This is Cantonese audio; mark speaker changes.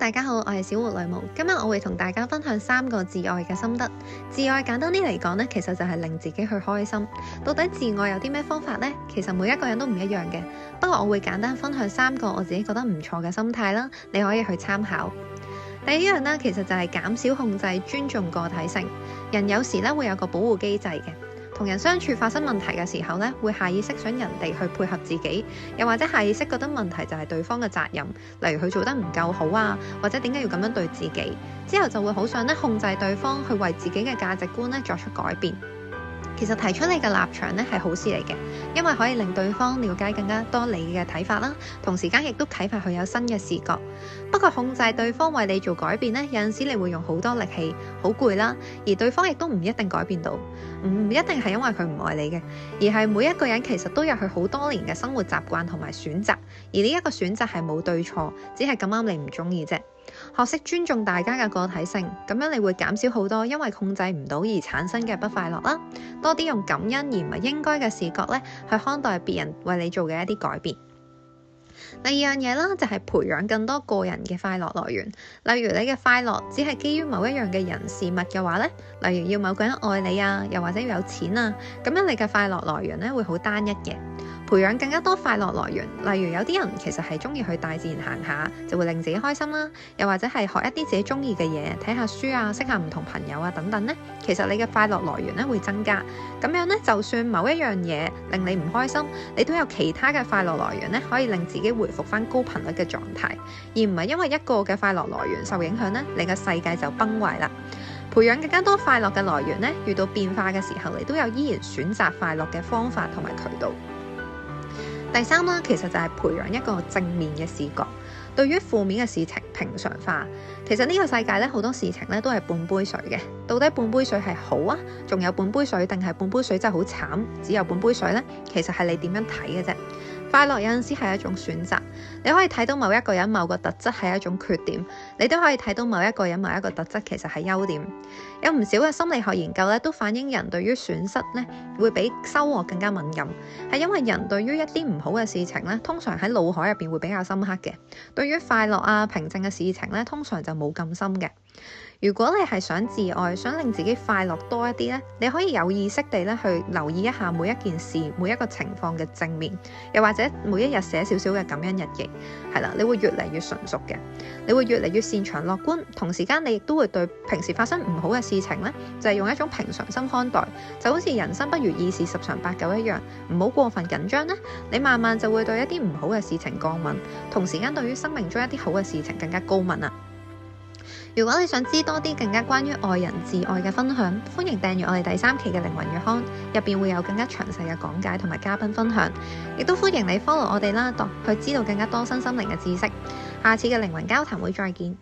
Speaker 1: 大家好，我係小活女巫。今日我會同大家分享3個自愛嘅心得。自愛簡單啲嚟講呢，其實就係令自己去開心。到底自愛有啲咩方法呢？其實每一個人都唔一樣嘅。不過我會簡單分享3個我自己覺得唔錯嘅心態啦，你可以去參考。第一樣呢，其實就係減少控制，尊重個體性。人有時呢會有個保護機制嘅。同人相處發生問題嘅時候呢，會下意識想人哋去配合自己，又或者下意識覺得問題就係對方嘅責任，例如佢做得唔夠好啊，或者點解要咁樣對自己，之後就會好想控制對方去為自己嘅價值觀作出改變。其實提出你嘅立場係好事嚟嘅，因為可以令對方了解更加多你嘅睇法啦，同時間亦都啟發佢有新嘅視覺。不過控制對方為你做改變有陣時你會用好多力氣，好攰啦，而對方亦都唔一定改變到，唔一定係因為佢唔愛你嘅，而係每一個人其實都有佢好多年嘅生活習慣同埋選擇，而呢一個選擇係冇對錯，只係咁啱你唔中意啫。學識尊重大家嘅個體性，咁樣你會減少好多因為控制唔到而產生嘅不快樂啦。多啲用感恩而唔係應該嘅視覺去看待別人為你做嘅一啲改變。第二樣嘢啦，就係培養更多個人嘅快樂來源。例如你嘅快樂只係基於某一樣嘅人事物嘅話例如要某個人愛你啊，又或者要有錢啊，咁樣你嘅快樂來源會好單一嘅。培養更加多快樂來源，例如有啲人其實係中意去大自然行下，就會令自己開心啦。又或者係學一啲自己中意嘅嘢，睇下書啊，識下唔同朋友啊等等其實你嘅快樂來源會增加。咁樣就算某一樣嘢令你唔開心，你都有其他嘅快樂來源可以令自己回復翻高頻率嘅狀態，而唔係因為一個嘅快樂來源受影響你嘅世界就崩壞啦。培養更加多快樂嘅來源遇到變化嘅時候，你都有依然選擇快樂嘅方法同埋渠道。第3啦，其實就係培養一個正面嘅視覺，對於負面嘅事情平常化。其實呢個世界好多事情都係半杯水嘅，到底半杯水係好啊，仲有半杯水，定係半杯水真係好慘，只有半杯水呢？其實係你點樣睇嘅啫。快樂有陣時係一種選擇，你可以睇到某一個人某個特質係一種缺點，你都可以睇到某一個人某一個特質其實係優點。有唔少嘅心理學研究都反映人對於損失會比收穫更加敏感，係因為人對於一啲唔好嘅事情通常喺腦海入邊會比較深刻嘅，對於快樂啊平靜嘅事情通常就冇咁深嘅。如果你係想自愛，想令自己快樂多一啲你可以有意識地去留意一下每一件事每一個情況嘅正面，又或者每一日寫少少嘅感恩日記，係啦，你會越嚟越純熟嘅，你會越嚟越擅長樂觀，同時間你亦都會對平時發生唔好嘅事情就係用一種平常心看待，就好似人生不如意事十常八九一樣，唔好過分緊張你慢慢就會對一啲唔好嘅事情降敏，同時間對於生命中一啲好嘅事情更加高敏啊。如果你想知多啲更加關於愛人自愛嘅分享，歡迎訂閱我哋第3期嘅靈魂月刊，入邊會有更加詳細嘅講解同埋嘉賓分享，亦都歡迎你 follow 我哋啦，去知道更加多身心靈嘅知識。下次嘅靈魂交談會再見。